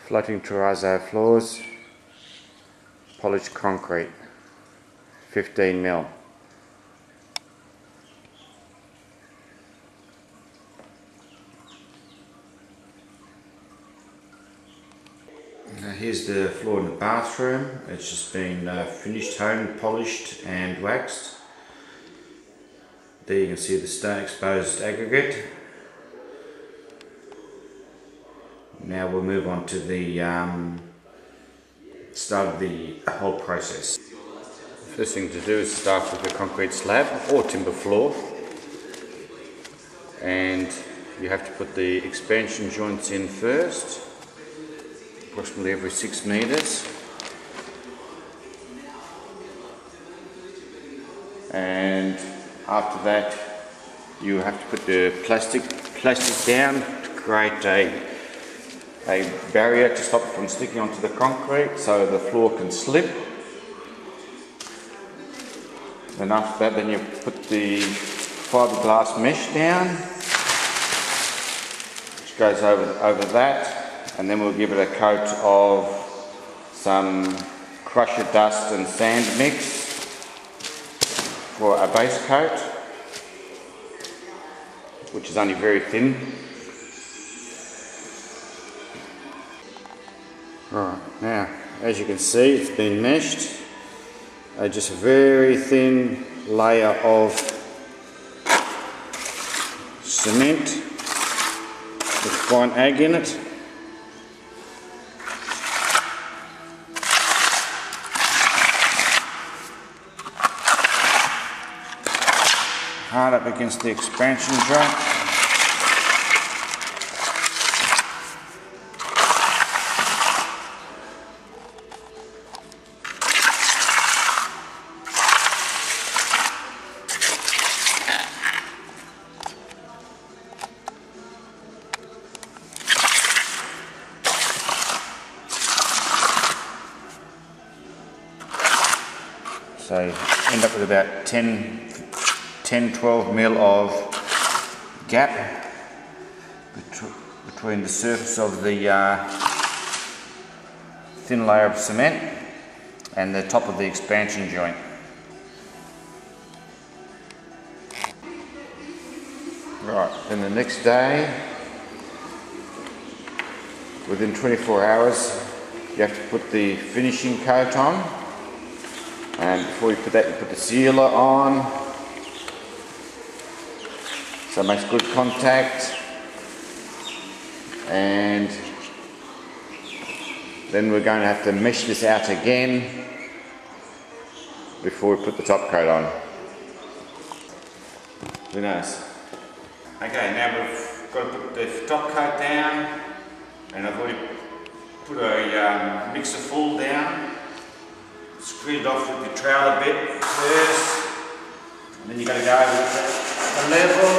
Floating terrazzo floors, polished concrete, 15mm. Now here's the floor in the bathroom. It's just been finished, honed, polished and waxed. There you can see the stone exposed aggregate. Now we'll move on to the start of the whole process. First thing to do is start with the concrete slab or timber floor, and you have to put the expansion joints in first, approximately every 6 meters, and after that you have to put the plastic down to create a barrier to stop it from sticking onto the concrete so the floor can slip. Then after that, then you put the fiberglass mesh down, which goes over that, and then we'll give it a coat of some crusher dust and sand mix for a base coat, which is only very thin. Right, now as you can see, it's been meshed. Just a very thin layer of cement with fine ag in it. Hard up against the expansion joint. So you end up with about 10-12 mil of gap between the surface of the thin layer of cement and the top of the expansion joint. Right, then the next day, within 24 hours, you have to put the finishing coat on. And before you put that, you put the sealer on, so it makes good contact, and then we're going to have to mesh this out again before we put the top coat on. Who knows? Okay, now we've got to put the top coat down, and I've already put a mixer full down. Screwed it off with the trowel a bit first, and then you've got to go over the level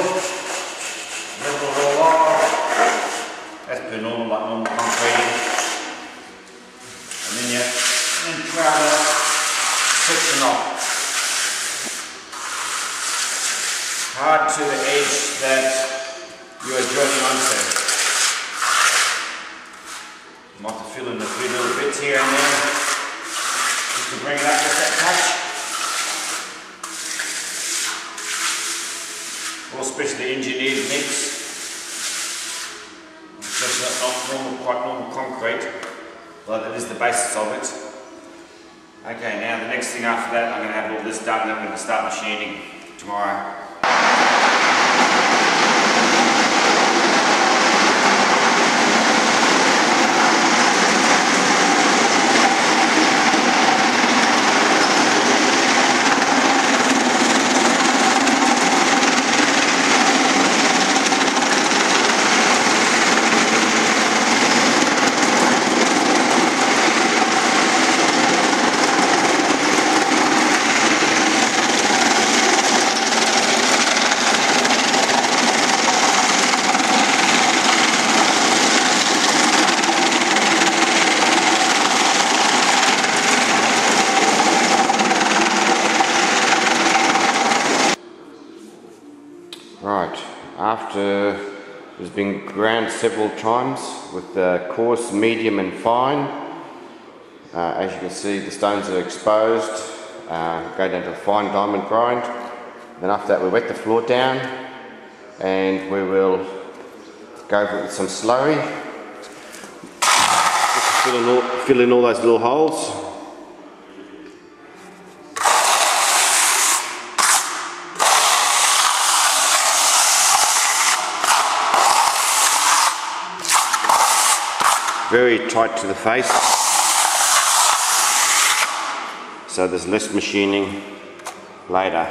it all off, as per normal, like normal concrete, and then you trowel that section off, hard to the edge that you are joining onto. You might have to fill in a few little bits here and there, to bring it up just that touch. All specially engineered mix. It's just not normal, quite normal concrete, but that is the basis of it. Okay, now the next thing after that, I'm going to have all this done and I'm going to start machining tomorrow. Right, after It's been ground several times with coarse, medium and fine. As you can see, the stones are exposed, go down to a fine diamond grind. Then after that we wet the floor down and we will go over it with some slurry. Just fill in all those little holes. Very tight to the face, so there's less machining later.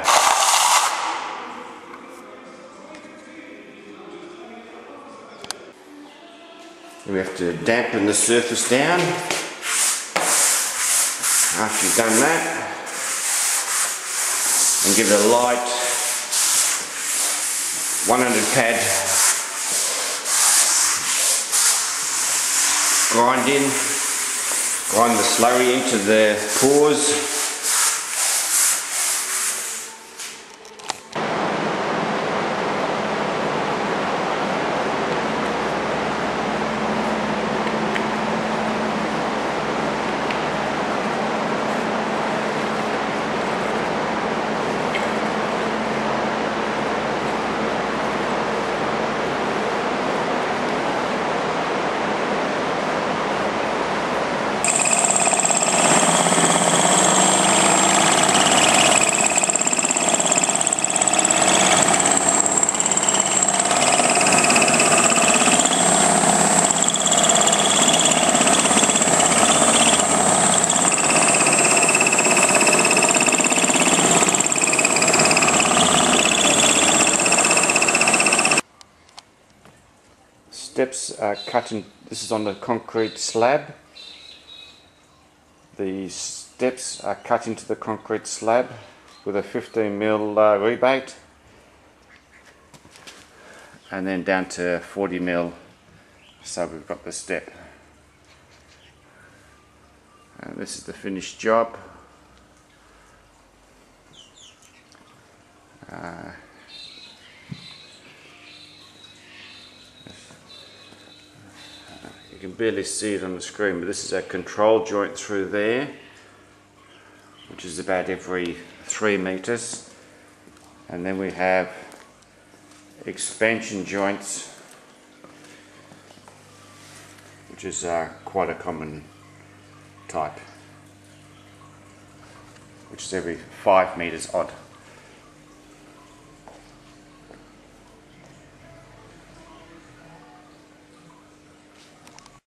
We have to dampen the surface down. After you've done that, and give it a light 100 pad grind the slurry into the pores. Steps are cut in, this is on the concrete slab. The steps are cut into the concrete slab with a 15mm rebate, and then down to 40mm, so we've got the step. And this is the finished job. You can barely see it on the screen, but this is a control joint through there, which is about every 3 meters. And then we have expansion joints, which is quite a common type, which is every 5 meters odd.